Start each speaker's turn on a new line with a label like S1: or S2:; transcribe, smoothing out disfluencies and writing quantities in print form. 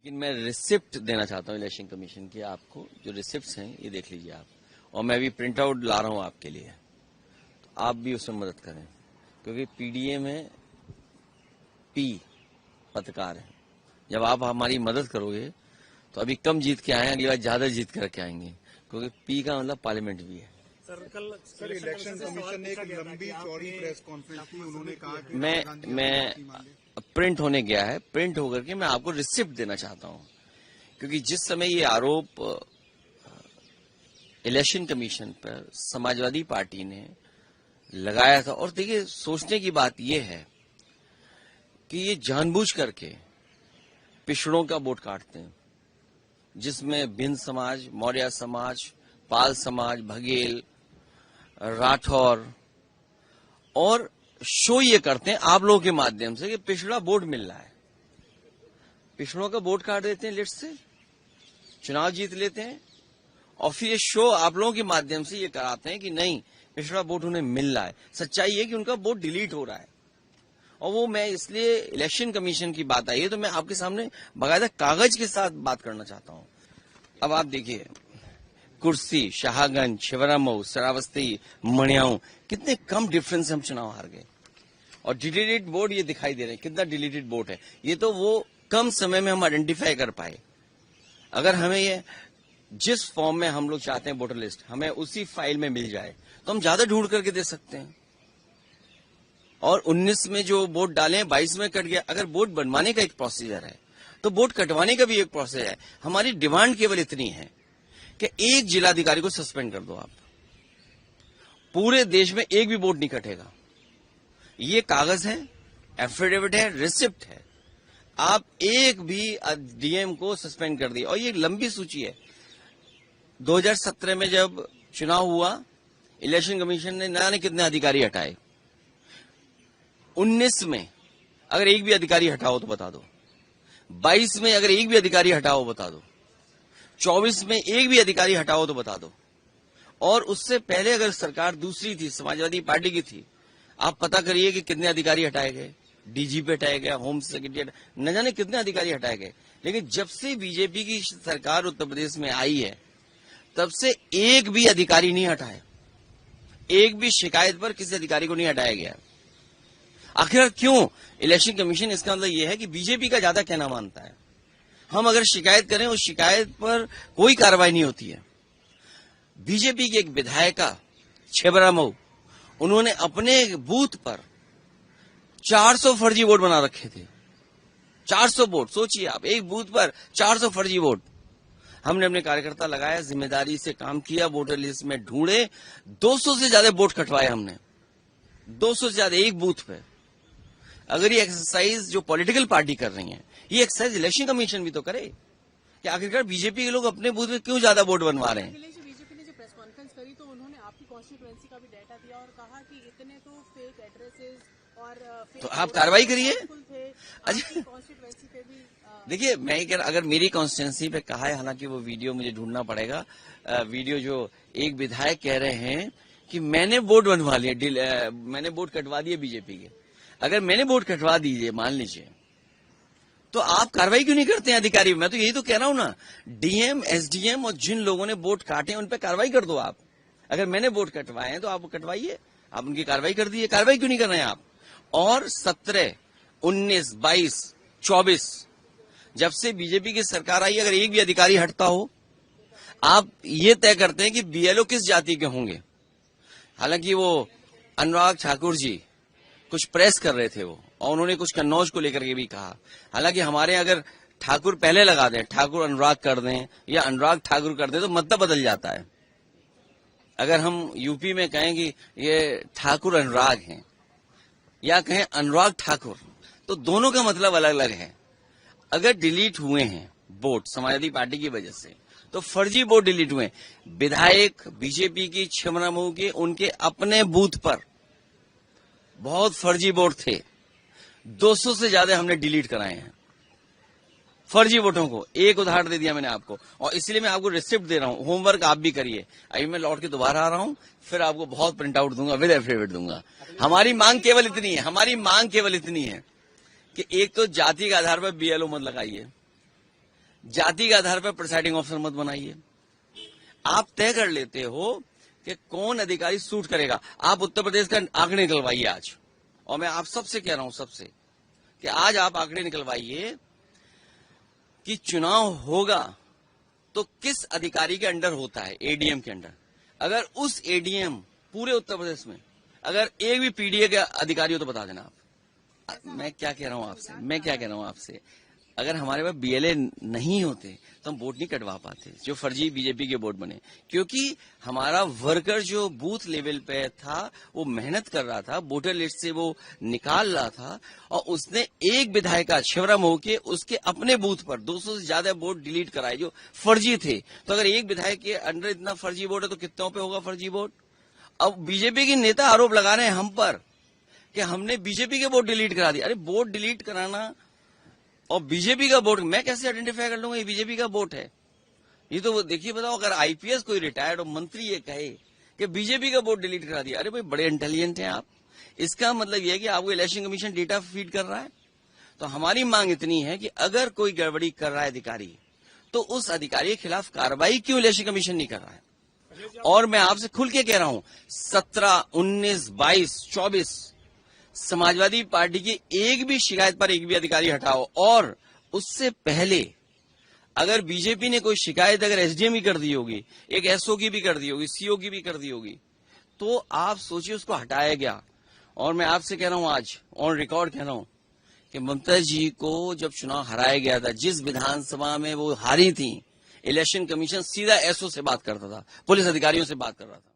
S1: लेकिन मैं रिसिप्ट देना चाहता हूँ इलेक्शन कमीशन के, आपको जो रिसिप्ट्स हैं ये देख लीजिए आप, और मैं भी प्रिंट आउट ला रहा हूँ आपके लिए, तो आप भी उसमें मदद करें, क्योंकि पीडीए में पी पत्रकार है। जब आप हमारी मदद करोगे तो अभी कम जीत के आए, अगली बार ज्यादा जीत करके आएंगे, क्योंकि पी का मतलब पार्लियामेंट भी है।
S2: सर इलेक्शन कमीशन ने एक लंबी चौड़ी प्रेस कॉन्फ्रेंस की, उन्होंने कहा कि
S1: मैं प्रिंट होने गया है, प्रिंट होकर के मैं आपको रिसिप्ट देना चाहता हूं, क्योंकि जिस समय ये आरोप इलेक्शन कमीशन पर समाजवादी पार्टी ने लगाया था, और देखिए सोचने की बात यह है कि ये जानबूझ करके पिछड़ों का वोट काटते हैं, जिसमें भिन्न समाज, मौर्य समाज, पाल समाज, बघेल, राठौर, और शो ये करते हैं आप लोगों के माध्यम से कि पिछड़ा वोट मिल रहा है, पिछड़ों का वोट काट देते हैं, लिस्ट से चुनाव जीत लेते हैं, और फिर ये शो आप लोगों के माध्यम से ये कराते हैं कि नहीं पिछड़ा वोट उन्हें मिल रहा है। सच्चाई है कि उनका वोट डिलीट हो रहा है, और वो मैं इसलिए इलेक्शन कमीशन की बात आई है तो मैं आपके सामने बाकायदा कागज के साथ बात करना चाहता हूं। अब आप देखिए, कुर्सी, शाहगंज, छिबरामऊ, श्रावस्ती, मणियाऊ, कितने कम डिफरेंस से हम चुनाव हार गए, और डिलीटेड वोट ये दिखाई दे रहे हैं, कितना डिलीटेड वोट है। ये तो वो कम समय में हम आइडेंटिफाई कर पाए। अगर हमें ये जिस फॉर्म में हम लोग चाहते हैं वोटर लिस्ट, हमें उसी फाइल में मिल जाए तो हम ज्यादा ढूंढ करके दे सकते हैं। और 19 में जो वोट डाले हैं 22 में कट गया। अगर वोट बनवाने का एक प्रोसीजर है तो वोट कटवाने का भी एक प्रोसेस है। हमारी डिमांड केवल इतनी है कि एक जिलाधिकारी को सस्पेंड कर दो आप, पूरे देश में एक भी वोट नहीं कटेगा। ये कागज है, एफिडेविट है, रिसिप्ट है, आप एक भी डीएम को सस्पेंड कर दिए। और ये लंबी सूची है। 2017 में जब चुनाव हुआ, इलेक्शन कमीशन ने न जाने कितने अधिकारी हटाए। 19 में अगर एक भी अधिकारी हटाओ तो बता दो, 22 में अगर एक भी अधिकारी हटाओ बता दो, 24 में एक भी अधिकारी हटाओ तो बता दो, और उससे पहले अगर सरकार दूसरी थी, समाजवादी पार्टी की थी, आप पता करिए कि कितने अधिकारी हटाए गए। डीजीपी हटाया गया, होम सेक्रेटरी, न जाने कितने अधिकारी हटाए गए। लेकिन जब से बीजेपी की सरकार उत्तर प्रदेश में आई है तब से एक भी अधिकारी नहीं हटाया, एक भी शिकायत पर किसी अधिकारी को नहीं हटाया गया। आखिर क्यों? इलेक्शन कमीशन, इसका मतलब यह है कि बीजेपी का ज्यादा कहना मानता है। हम अगर शिकायत करें, उस शिकायत पर कोई कार्रवाई नहीं होती है। बीजेपी की एक विधायिका छिबरामऊ, उन्होंने अपने बूथ पर 400 फर्जी वोट बना रखे थे। 400 वोट, सोचिए आप, एक बूथ पर 400 फर्जी वोट। हमने अपने कार्यकर्ता लगाया, जिम्मेदारी से काम किया, वोटर लिस्ट में ढूंढे, 200 से ज्यादा वोट कटवाए हमने, 200 से ज्यादा एक बूथ पे। अगर ये एक्सरसाइज जो पॉलिटिकल पार्टी कर रही है, ये एक्सरसाइज इलेक्शन कमीशन भी तो करे कि आखिरकार बीजेपी के लोग अपने बूथ में क्यों ज्यादा वोट बनवा रहे हैं।
S3: बीजेपी ने जो प्रेस कॉन्फ्रेंस करी तो उन्होंने आपकी कॉन्स्टिट्यूएंसी का भी डाटा दिया और कहा कि इतने तो फेक एड्रेसेस और
S1: तो आप कार्रवाई करिए।
S3: अच्छा, कॉन्स्टिट्यूएंसी पे भी
S1: देखिए, मैं कह रहा, अगर मेरी कॉन्स्टिट्यूएंसी पे कहा है, हालांकि वो वीडियो मुझे ढूंढना पड़ेगा, वीडियो जो एक विधायक कह रहे हैं कि मैंने वोट बनवा लिए, मैंने वोट कटवा दिए बीजेपी के। अगर मैंने वोट कटवा दीजिए, मान लीजिए, तो आप कार्रवाई क्यों नहीं करते हैं अधिकारी? मैं तो यही तो कह रहा हूं ना, डीएम, एसडीएम और जिन लोगों ने वोट काटे उन पर कार्रवाई कर दो आप। अगर मैंने वोट कटवाए हैं तो आप कटवाइए, आप उनकी कार्रवाई कर दीजिए। कार्रवाई क्यों नहीं कर रहे हैं आप? और 17, 19, 22, 24, जब से बीजेपी की सरकार आई, अगर एक भी अधिकारी हटता हो, आप ये तय करते हैं कि बीएलओ किस जाति के होंगे। हालांकि वो अनुराग ठाकुर जी कुछ प्रेस कर रहे थे वो, और उन्होंने कुछ कन्नौज को लेकर के भी कहा। हालांकि हमारे अगर ठाकुर पहले लगा दें, ठाकुर अनुराग कर दें या अनुराग ठाकुर कर दें तो मतलब बदल जाता है। अगर हम यूपी में कहें कि ये ठाकुर अनुराग हैं या कहें अनुराग ठाकुर, तो दोनों का मतलब अलग अलग है। अगर डिलीट हुए हैं वोट समाजवादी पार्टी की वजह से, तो फर्जी वोट डिलीट हुए। विधायक बीजेपी की छिबरामऊ के, उनके अपने बूथ पर बहुत फर्जी वोट थे, 200 से ज्यादा हमने डिलीट कराए हैं फर्जी वोटों को। एक उदाहरण दे दिया मैंने आपको, और इसलिए मैं आपको रिसिप्ट दे रहा हूं। होमवर्क आप भी करिए। अभी मैं लौट के दोबारा आ रहा हूं, फिर आपको बहुत प्रिंट आउट दूंगा, विद एफिडेविट दूंगा। हमारी मांग केवल इतनी है, हमारी मांग केवल इतनी है कि एक तो जाति के आधार पर बीएलओ मत लगाइए। जाति के आधार पर प्रिसाइडिंग ऑफिसर मत बनाइए। आप तय कर लेते हो कि कौन अधिकारी सूट करेगा। आप उत्तर प्रदेश का आंकड़े निकलवाइए आज, और मैं आप सबसे कह रहा हूं सबसे कि आज आप आंकड़े निकलवाइए कि चुनाव होगा तो किस अधिकारी के अंडर होता है, एडीएम के अंडर। अगर उस एडीएम पूरे उत्तर प्रदेश में अगर एक भी पीडीए का अधिकारी हो तो बता देना आप। मैं क्या कह रहा हूं आपसे, अगर हमारे पास बीएलए नहीं होते तो हम वोट नहीं कटवा पाते, जो फर्जी बीजेपी के वोट बने। क्योंकि हमारा वर्कर जो बूथ लेवल पे था वो मेहनत कर रहा था, वोटर लिस्ट से वो निकाल रहा था, और उसने एक विधायिका शिवराम होके उसके अपने बूथ पर 200 से ज्यादा वोट डिलीट कराए जो फर्जी थे। तो अगर एक विधायक के अंडर इतना फर्जी वोट है तो कितनों पे होगा फर्जी वोट। अब बीजेपी के नेता आरोप लगा रहे हैं हम पर कि हमने बीजेपी के वोट डिलीट करा दिए। अरे वोट डिलीट कराना और बीजेपी का वोट मैं कैसे आइडेंटिफाई कर लूंगा ये बीजेपी का वोट है। ये तो देखिए, बताओ, अगर आईपीएस कोई रिटायर्ड और मंत्री ये कहे कि बीजेपी का वोट डिलीट करा दिया, अरे भाई बड़े इंटेलिजेंट हैं आप। इसका मतलब यह है कि आपको इलेक्शन कमीशन डेटा फीड कर रहा है। तो हमारी मांग इतनी है कि अगर कोई गड़बड़ी कर रहा है अधिकारी तो उस अधिकारी के खिलाफ कार्रवाई क्यों इलेक्शन कमीशन नहीं कर रहा है। और मैं आपसे खुल के कह रहा हूं 17, 19, 22, 24 समाजवादी पार्टी की एक भी शिकायत पर एक भी अधिकारी हटाओ। और उससे पहले अगर बीजेपी ने कोई शिकायत अगर एसडीएम की कर दी होगी, एक एसओ की भी कर दी होगी, सीओ की भी कर दी होगी, तो आप सोचिए उसको हटाया गया। और मैं आपसे कह रहा हूं आज ऑन रिकॉर्ड कह रहा हूं कि ममता जी को जब चुनाव हराया गया था, जिस विधानसभा में वो हारी थी, इलेक्शन कमीशन सीधा एसओ से बात करता था, पुलिस अधिकारियों से बात कर रहा था।